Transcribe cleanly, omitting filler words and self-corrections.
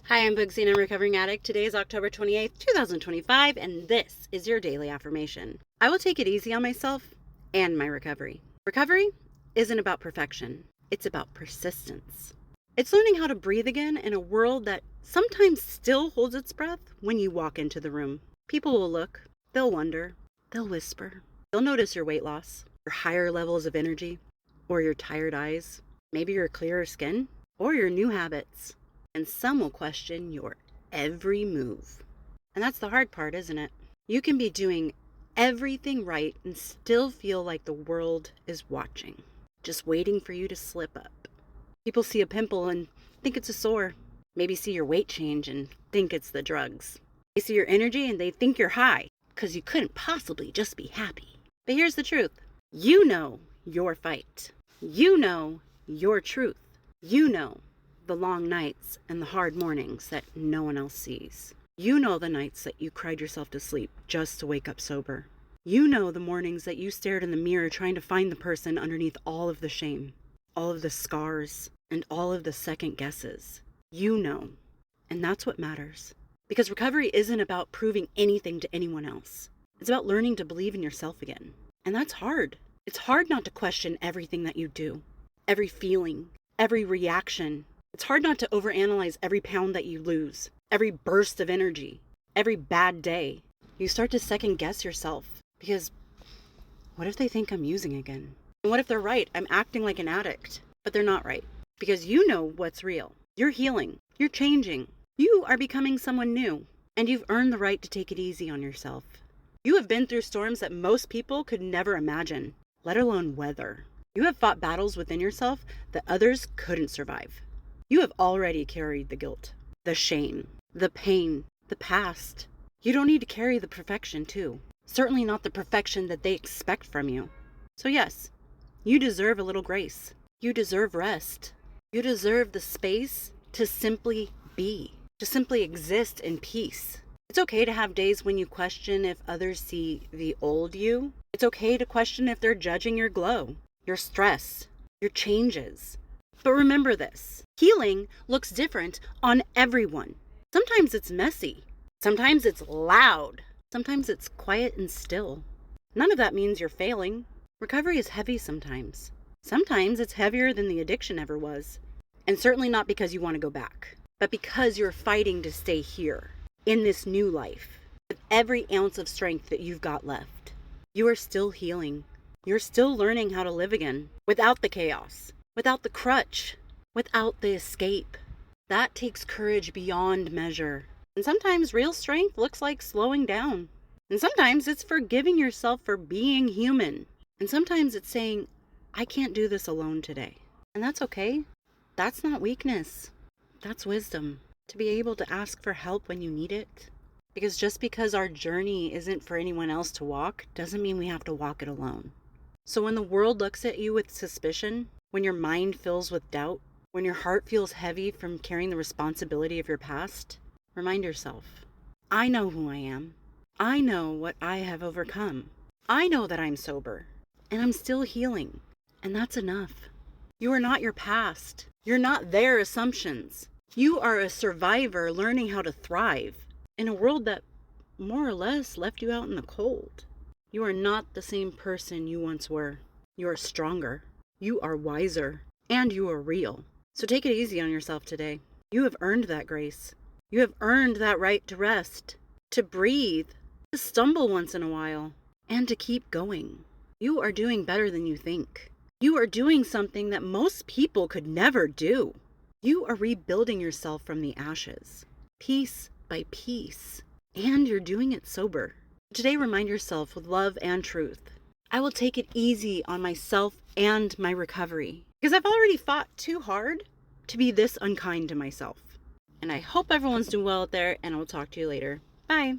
Hi, I'm Bugsy and I'm a recovering addict. Today is October 28th, 2025, and this is your daily affirmation. I will take it easy on myself and my recovery. Recovery isn't about perfection, it's about persistence. It's learning how to breathe again in a world that sometimes still holds its breath when you walk into the room. People will look, they'll wonder, they'll whisper. They'll notice your weight loss, your higher levels of energy, or your tired eyes, maybe your clearer skin, or your new habits. And some will question your every move. And that's the hard part, isn't it? You can be doing everything right and still feel like the world is watching, just waiting for you to slip up. People see a pimple and think it's a sore. Maybe see your weight change and think it's the drugs. They see your energy and they think you're high because you couldn't possibly just be happy. But here's the truth. You know your fight. You know your truth. You know the long nights and the hard mornings that no one else sees. You know the nights that you cried yourself to sleep just to wake up sober. You know the mornings that you stared in the mirror trying to find the person underneath all of the shame, all of the scars, and all of the second guesses. You know. And that's what matters. Because recovery isn't about proving anything to anyone else. It's about learning to believe in yourself again. And that's hard. It's hard not to question everything that you do, every feeling, every reaction. It's hard not to overanalyze every pound that you lose, every burst of energy, every bad day. You start to second guess yourself because what if they think I'm using again? And what if they're right? I'm acting like an addict, but they're not right because you know what's real. You're healing. You're changing. You are becoming someone new, and you've earned the right to take it easy on yourself. You have been through storms that most people could never imagine, let alone weather. You have fought battles within yourself that others couldn't survive. You have already carried the guilt, the shame, the pain, the past. You don't need to carry the perfection too. Certainly not the perfection that they expect from you. So yes, you deserve a little grace. You deserve rest. You deserve the space to simply be, to simply exist in peace. It's okay to have days when you question if others see the old you. It's okay to question if they're judging your glow, your stress, your changes. But remember this, healing looks different on everyone. Sometimes it's messy. Sometimes it's loud. Sometimes it's quiet and still. None of that means you're failing. Recovery is heavy sometimes. Sometimes it's heavier than the addiction ever was. And certainly not because you want to go back, but because you're fighting to stay here in this new life with every ounce of strength that you've got left. You are still healing. You're still learning how to live again without the chaos, without the crutch, without the escape. That takes courage beyond measure. And sometimes real strength looks like slowing down. And sometimes it's forgiving yourself for being human. And sometimes it's saying, I can't do this alone today. And that's okay. That's not weakness. That's wisdom. To be able to ask for help when you need it. Because just because our journey isn't for anyone else to walk doesn't mean we have to walk it alone. So when the world looks at you with suspicion, when your mind fills with doubt, when your heart feels heavy from carrying the responsibility of your past, remind yourself, I know who I am. I know what I have overcome. I know that I'm sober, and I'm still healing, and that's enough. You are not your past. You're not their assumptions. You are a survivor learning how to thrive in a world that more or less left you out in the cold. You are not the same person you once were. You are stronger. You are wiser. And you are real. So take it easy on yourself today. You have earned that grace. You have earned that right to rest, to breathe, to stumble once in a while, and to keep going. You are doing better than you think. You are doing something that most people could never do. You are rebuilding yourself from the ashes, piece by piece. And you're doing it sober. Today, remind yourself with love and truth. I will take it easy on myself and my recovery because I've already fought too hard to be this unkind to myself. And I hope everyone's doing well out there, and I will talk to you later. Bye.